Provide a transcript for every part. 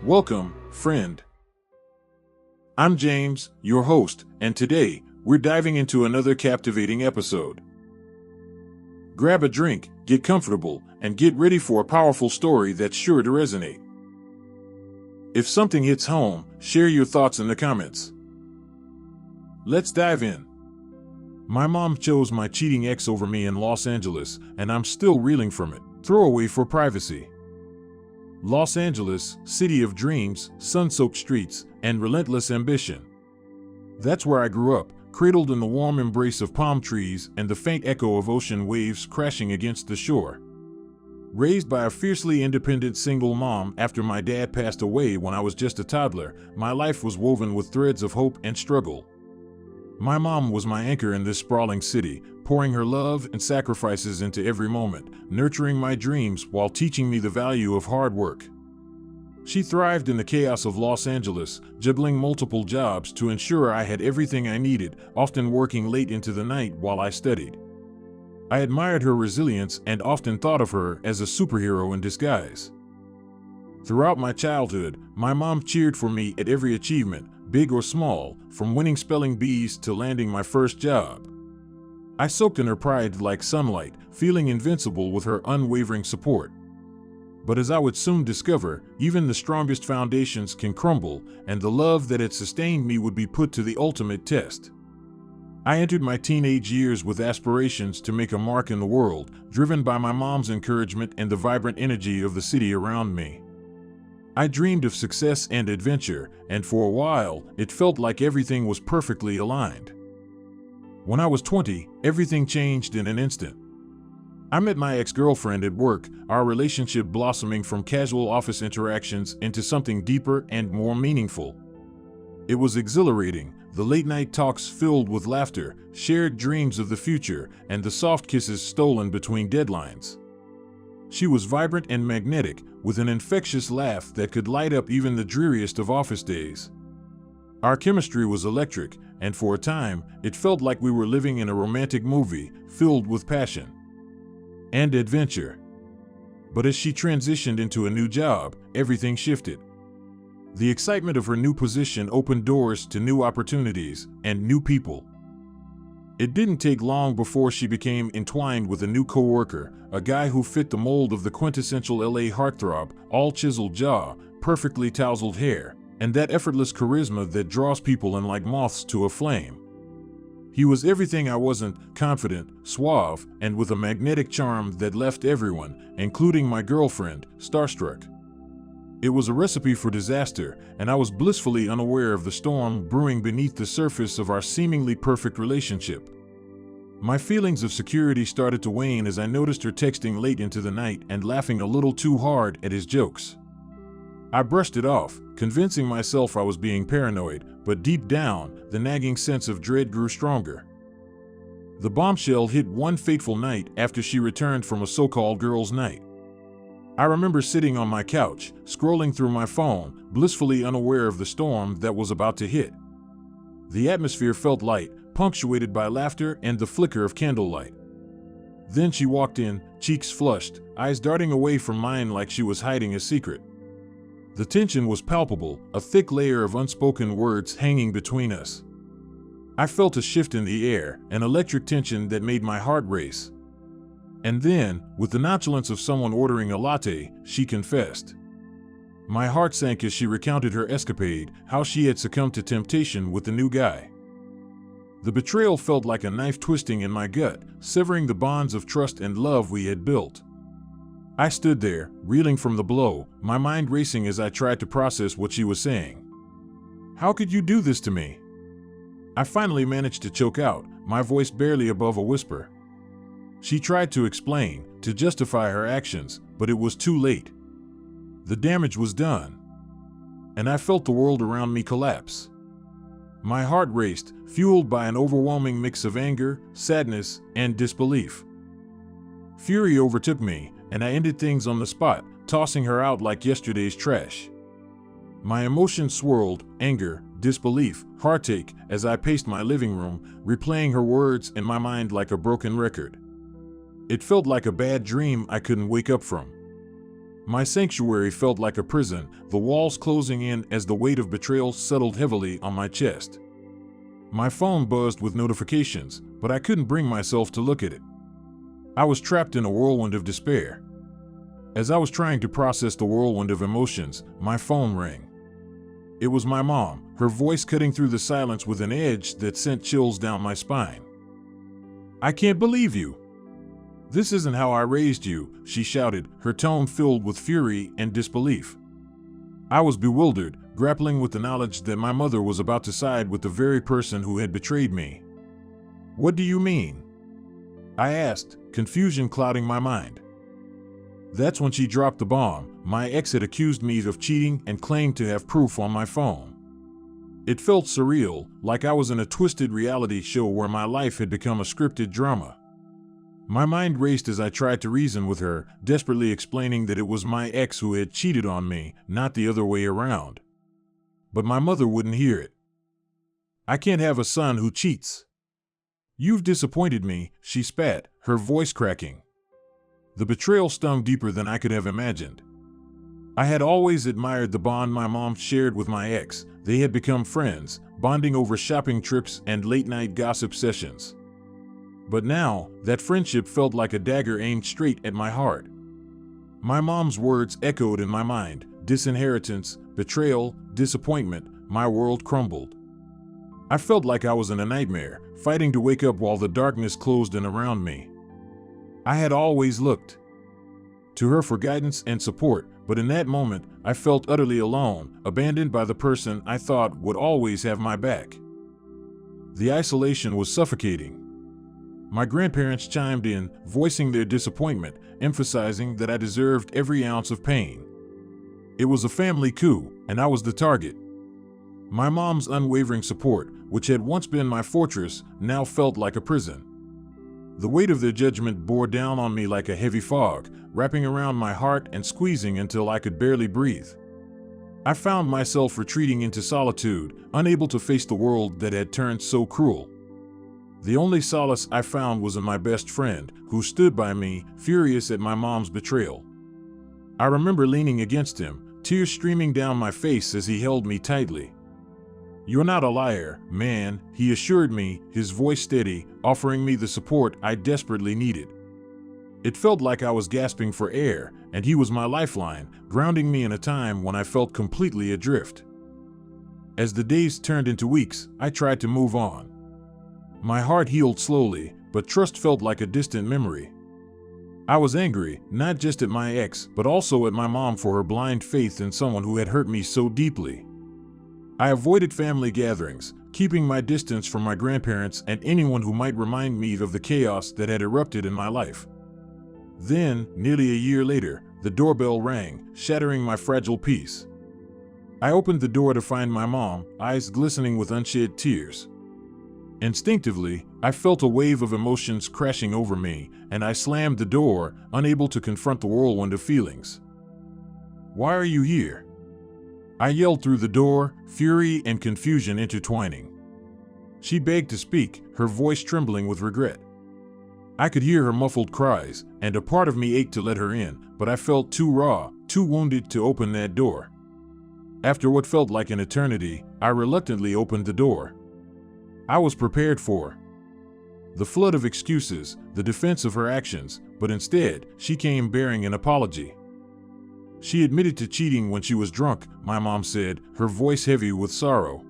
Welcome, friend. I'm James, your host, and today, we're diving into another captivating episode. Grab a drink, get comfortable, and get ready for a powerful story that's sure to resonate. If something hits home, share your thoughts in the comments. Let's dive in. My mom chose my cheating ex over me in Los Angeles, and I'm still reeling from it. Throwaway for privacy. Los Angeles, city of dreams, sun-soaked streets, and relentless ambition. That's where I grew up, cradled in the warm embrace of palm trees and the faint echo of ocean waves crashing against the shore. Raised by a fiercely independent single mom after my dad passed away when I was just a toddler, my life was woven with threads of hope and struggle. My mom was my anchor in this sprawling city, pouring her love and sacrifices into every moment, nurturing my dreams while teaching me the value of hard work. She thrived in the chaos of Los Angeles, juggling multiple jobs to ensure I had everything I needed, often working late into the night while I studied. I admired her resilience and often thought of her as a superhero in disguise. Throughout my childhood, my mom cheered for me at every achievement, big or small, from winning spelling bees to landing my first job. I soaked in her pride like sunlight, feeling invincible with her unwavering support. But as I would soon discover, even the strongest foundations can crumble, and the love that had sustained me would be put to the ultimate test. I entered my teenage years with aspirations to make a mark in the world, driven by my mom's encouragement and the vibrant energy of the city around me. I dreamed of success and adventure, and for a while, it felt like everything was perfectly aligned. When I was 20, everything changed in an instant. I met my ex-girlfriend at work, our relationship blossoming from casual office interactions into something deeper and more meaningful. It was exhilarating, the late-night talks filled with laughter, shared dreams of the future, and the soft kisses stolen between deadlines. She was vibrant and magnetic, with an infectious laugh that could light up even the dreariest of office days. Our chemistry was electric, and for a time, it felt like we were living in a romantic movie filled with passion and adventure. But as she transitioned into a new job, everything shifted. The excitement of her new position opened doors to new opportunities and new people. It didn't take long before she became entwined with a new coworker, a guy who fit the mold of the quintessential LA heartthrob, all chiseled jaw, perfectly tousled hair, and that effortless charisma that draws people in like moths to a flame. He was everything I wasn't: confident, suave, and with a magnetic charm that left everyone, including my girlfriend, starstruck. It was a recipe for disaster, and I was blissfully unaware of the storm brewing beneath the surface of our seemingly perfect relationship. My feelings of security started to wane as I noticed her texting late into the night and laughing a little too hard at his jokes. I brushed it off, convincing myself I was being paranoid, but deep down, the nagging sense of dread grew stronger. The bombshell hit one fateful night after she returned from a so-called girls' night. I remember sitting on my couch, scrolling through my phone, blissfully unaware of the storm that was about to hit. The atmosphere felt light, punctuated by laughter and the flicker of candlelight. Then she walked in, cheeks flushed, eyes darting away from mine like she was hiding a secret. The tension was palpable, a thick layer of unspoken words hanging between us. I felt a shift in the air, an electric tension that made my heart race. And then, with the nonchalance of someone ordering a latte, she confessed. My heart sank as she recounted her escapade, how she had succumbed to temptation with the new guy. The betrayal felt like a knife twisting in my gut, severing the bonds of trust and love we had built. I stood there, reeling from the blow, my mind racing as I tried to process what she was saying. How could you do this to me? I finally managed to choke out, my voice barely above a whisper. She tried to explain, to justify her actions, but it was too late. The damage was done, and I felt the world around me collapse. My heart raced, fueled by an overwhelming mix of anger, sadness, and disbelief. Fury overtook me, and I ended things on the spot, tossing her out like yesterday's trash. My emotions swirled, anger, disbelief, heartache, as I paced my living room, replaying her words in my mind like a broken record. It felt like a bad dream I couldn't wake up from. My sanctuary felt like a prison, the walls closing in as the weight of betrayal settled heavily on my chest. My phone buzzed with notifications, but I couldn't bring myself to look at it. I was trapped in a whirlwind of despair. As I was trying to process the whirlwind of emotions, my phone rang. It was my mom, her voice cutting through the silence with an edge that sent chills down my spine. "I can't believe you. This isn't how I raised you," she shouted, her tone filled with fury and disbelief. I was bewildered, grappling with the knowledge that my mother was about to side with the very person who had betrayed me. "What do you mean?" I asked, confusion clouding my mind. That's when she dropped the bomb. My ex had accused me of cheating and claimed to have proof on my phone. It felt surreal, like I was in a twisted reality show where my life had become a scripted drama. My mind raced as I tried to reason with her, desperately explaining that it was my ex who had cheated on me, not the other way around. But my mother wouldn't hear it. "I can't have a son who cheats. You've disappointed me," she spat, her voice cracking. The betrayal stung deeper than I could have imagined. I had always admired the bond my mom shared with my ex. They had become friends, bonding over shopping trips and late-night gossip sessions. But now, that friendship felt like a dagger aimed straight at my heart. My mom's words echoed in my mind: disinheritance, betrayal, disappointment. My world crumbled. I felt like I was in a nightmare, fighting to wake up while the darkness closed in around me. I had always looked to her for guidance and support, but in that moment, I felt utterly alone, abandoned by the person I thought would always have my back. The isolation was suffocating. My grandparents chimed in, voicing their disappointment, emphasizing that I deserved every ounce of pain. It was a family coup, and I was the target. My mom's unwavering support, which had once been my fortress, now felt like a prison. The weight of their judgment bore down on me like a heavy fog, wrapping around my heart and squeezing until I could barely breathe. I found myself retreating into solitude, unable to face the world that had turned so cruel. The only solace I found was in my best friend, who stood by me, furious at my mom's betrayal. I remember leaning against him, tears streaming down my face as he held me tightly. "You're not a liar, man," he assured me, his voice steady, offering me the support I desperately needed. It felt like I was gasping for air, and he was my lifeline, grounding me in a time when I felt completely adrift. As the days turned into weeks, I tried to move on. My heart healed slowly, but trust felt like a distant memory. I was angry, not just at my ex, but also at my mom for her blind faith in someone who had hurt me so deeply. I avoided family gatherings, keeping my distance from my grandparents and anyone who might remind me of the chaos that had erupted in my life. Then, nearly a year later, the doorbell rang, shattering my fragile peace. I opened the door to find my mom, eyes glistening with unshed tears. Instinctively, I felt a wave of emotions crashing over me, and I slammed the door, unable to confront the whirlwind of feelings. "Why are you here?" I yelled through the door, fury and confusion intertwining. She begged to speak, her voice trembling with regret. I could hear her muffled cries, and a part of me ached to let her in, but I felt too raw, too wounded to open that door. After what felt like an eternity, I reluctantly opened the door. I was prepared for the flood of excuses, the defense of her actions, but instead, she came bearing an apology. She admitted to cheating when she was drunk, my mom said, her voice heavy with sorrow.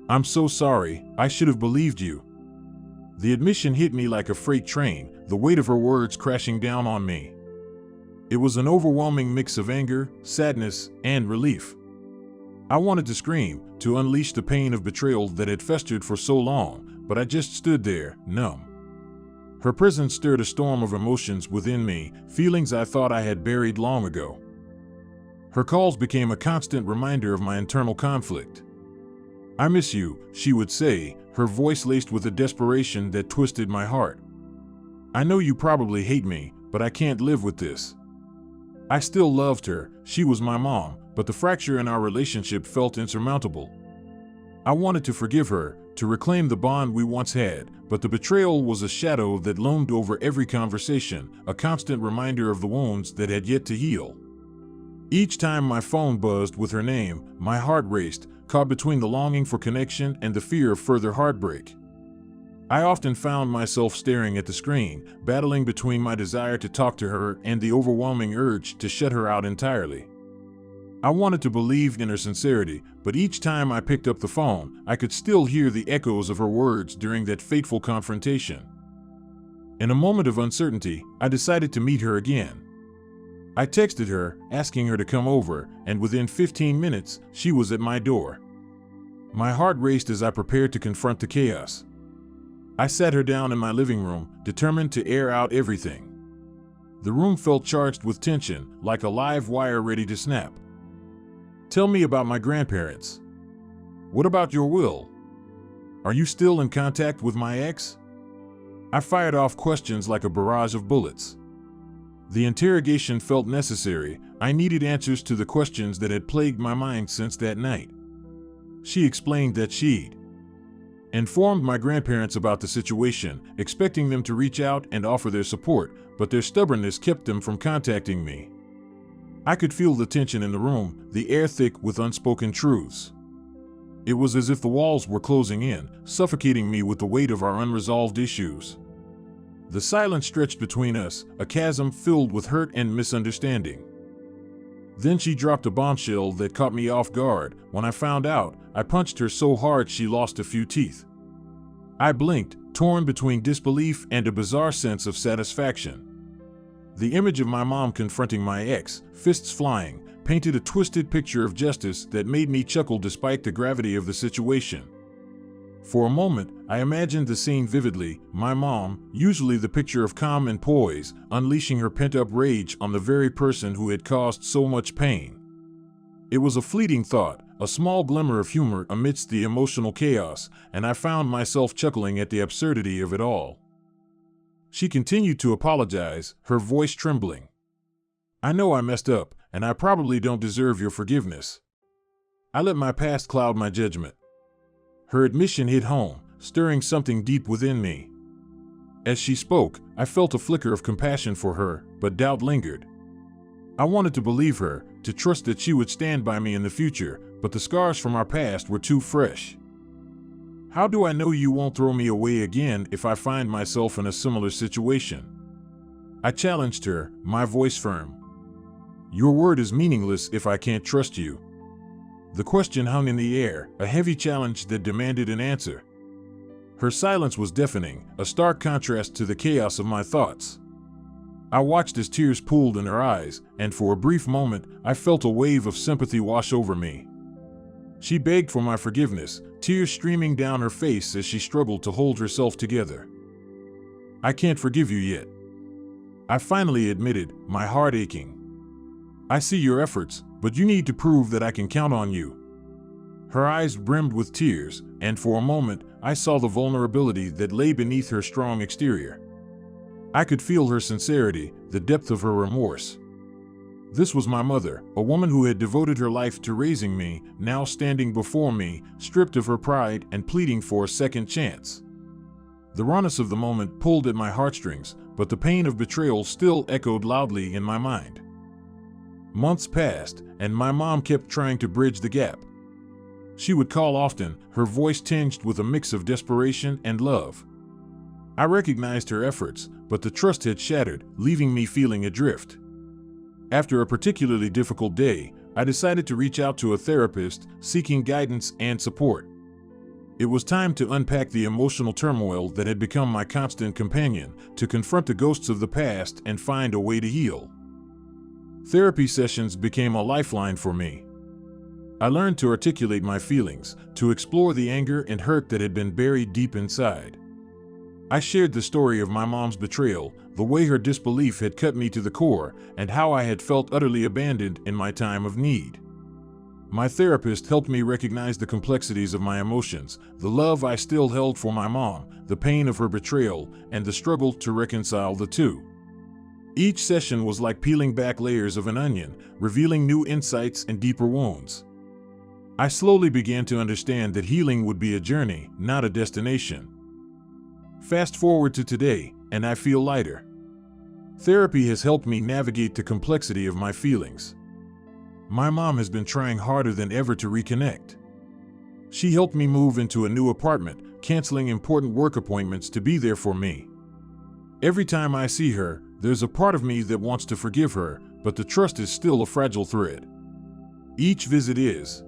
"I'm so sorry, I should have believed you." The admission hit me like a freight train, the weight of her words crashing down on me. It was an overwhelming mix of anger, sadness, and relief. I wanted to scream, to unleash the pain of betrayal that had festered for so long, but I just stood there, numb. Her presence stirred a storm of emotions within me, feelings I thought I had buried long ago. Her calls became a constant reminder of my internal conflict. "I miss you," she would say, her voice laced with a desperation that twisted my heart. "I know you probably hate me, but I can't live with this." I still loved her, she was my mom, but the fracture in our relationship felt insurmountable. I wanted to forgive her, to reclaim the bond we once had, but the betrayal was a shadow that loomed over every conversation, a constant reminder of the wounds that had yet to heal. Each time my phone buzzed with her name, my heart raced, caught between the longing for connection and the fear of further heartbreak. I often found myself staring at the screen, battling between my desire to talk to her and the overwhelming urge to shut her out entirely. I wanted to believe in her sincerity, but each time I picked up the phone, I could still hear the echoes of her words during that fateful confrontation. In a moment of uncertainty, I decided to meet her again. I texted her, asking her to come over, and within 15 minutes, she was at my door. My heart raced as I prepared to confront the chaos. I sat her down in my living room, determined to air out everything. The room felt charged with tension, like a live wire ready to snap. "Tell me about my grandparents. What about your will? Are you still in contact with my ex?" I fired off questions like a barrage of bullets. The interrogation felt necessary. I needed answers to the questions that had plagued my mind since that night. She explained that she'd informed my grandparents about the situation, expecting them to reach out and offer their support, but their stubbornness kept them from contacting me. I could feel the tension in the room, the air thick with unspoken truths. It was as if the walls were closing in, suffocating me with the weight of our unresolved issues. The silence stretched between us, a chasm filled with hurt and misunderstanding. Then she dropped a bombshell that caught me off guard. When I found out, I punched her so hard she lost a few teeth. I blinked, torn between disbelief and a bizarre sense of satisfaction. The image of my mom confronting my ex, fists flying, painted a twisted picture of justice that made me chuckle despite the gravity of the situation. For a moment, I imagined the scene vividly, my mom, usually the picture of calm and poise, unleashing her pent-up rage on the very person who had caused so much pain. It was a fleeting thought, a small glimmer of humor amidst the emotional chaos, and I found myself chuckling at the absurdity of it all. She continued to apologize, her voice trembling. "I know I messed up, and I probably don't deserve your forgiveness. I let my past cloud my judgment." Her admission hit home, stirring something deep within me. As she spoke, I felt a flicker of compassion for her, but doubt lingered. I wanted to believe her, to trust that she would stand by me in the future, but the scars from our past were too fresh. "How do I know you won't throw me away again if I find myself in a similar situation?" I challenged her, my voice firm. "Your word is meaningless if I can't trust you." The question hung in the air, a heavy challenge that demanded an answer. Her silence was deafening, a stark contrast to the chaos of my thoughts. I watched as tears pooled in her eyes, and for a brief moment, I felt a wave of sympathy wash over me. She begged for my forgiveness, tears streaming down her face as she struggled to hold herself together. "I can't forgive you yet," I finally admitted, my heart aching. "I see your efforts, but you need to prove that I can count on you." Her eyes brimmed with tears, and for a moment, I saw the vulnerability that lay beneath her strong exterior. I could feel her sincerity, the depth of her remorse. This was my mother, a woman who had devoted her life to raising me, now standing before me, stripped of her pride and pleading for a second chance. The rawness of the moment pulled at my heartstrings, but the pain of betrayal still echoed loudly in my mind. Months passed, and my mom kept trying to bridge the gap. She would call often, her voice tinged with a mix of desperation and love. I recognized her efforts, but the trust had shattered, leaving me feeling adrift. After a particularly difficult day, I decided to reach out to a therapist, seeking guidance and support. It was time to unpack the emotional turmoil that had become my constant companion, to confront the ghosts of the past and find a way to heal. Therapy sessions became a lifeline for me. I learned to articulate my feelings, to explore the anger and hurt that had been buried deep inside. I shared the story of my mom's betrayal, the way her disbelief had cut me to the core, and how I had felt utterly abandoned in my time of need. My therapist helped me recognize the complexities of my emotions, the love I still held for my mom, the pain of her betrayal, and the struggle to reconcile the two. Each session was like peeling back layers of an onion, revealing new insights and deeper wounds. I slowly began to understand that healing would be a journey, not a destination. Fast forward to today, and I feel lighter. Therapy has helped me navigate the complexity of my feelings. My mom has been trying harder than ever to reconnect. She helped me move into a new apartment, canceling important work appointments to be there for me. Every time I see her, there's a part of me that wants to forgive her, but the trust is still a fragile thread. Each visit is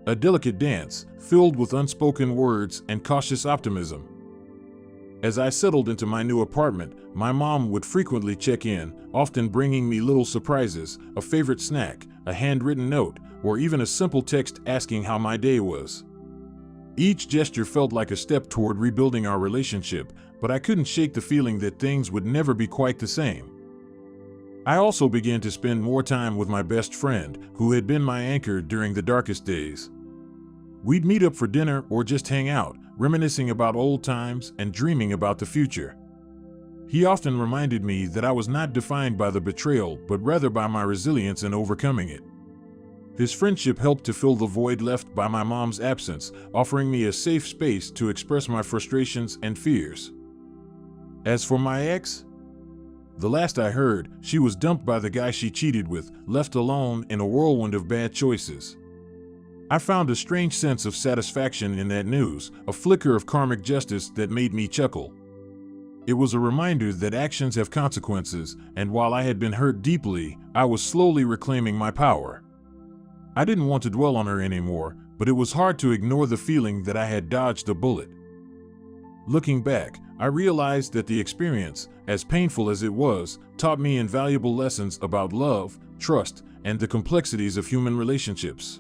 a delicate dance, filled with unspoken words and cautious optimism. As I settled into my new apartment, my mom would frequently check in, often bringing me little surprises, a favorite snack, a handwritten note, or even a simple text asking how my day was. Each gesture felt like a step toward rebuilding our relationship, but I couldn't shake the feeling that things would never be quite the same. I also began to spend more time with my best friend, who had been my anchor during the darkest days. We'd meet up for dinner or just hang out, reminiscing about old times and dreaming about the future. He often reminded me that I was not defined by the betrayal, but rather by my resilience in overcoming it. His friendship helped to fill the void left by my mom's absence, offering me a safe space to express my frustrations and fears. As for my ex, the last I heard, she was dumped by the guy she cheated with, left alone in a whirlwind of bad choices. I found a strange sense of satisfaction in that news, a flicker of karmic justice that made me chuckle. It was a reminder that actions have consequences, and while I had been hurt deeply, I was slowly reclaiming my power. I didn't want to dwell on her anymore, but it was hard to ignore the feeling that I had dodged a bullet. Looking back, I realized that the experience, as painful as it was, taught me invaluable lessons about love, trust, and the complexities of human relationships.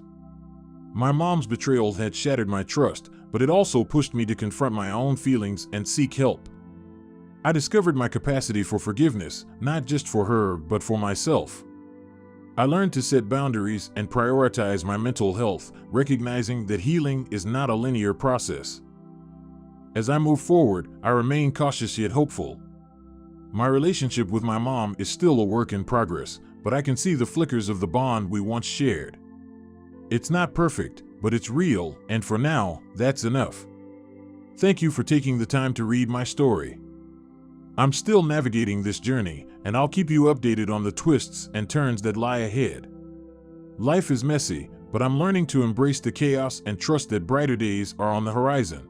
My mom's betrayal had shattered my trust, but it also pushed me to confront my own feelings and seek help. I discovered my capacity for forgiveness, not just for her, but for myself. I learned to set boundaries and prioritize my mental health, recognizing that healing is not a linear process. As I move forward, I remain cautious yet hopeful. My relationship with my mom is still a work in progress, but I can see the flickers of the bond we once shared. It's not perfect, but it's real, and for now, that's enough. Thank you for taking the time to read my story. I'm still navigating this journey, and I'll keep you updated on the twists and turns that lie ahead. Life is messy, but I'm learning to embrace the chaos and trust that brighter days are on the horizon.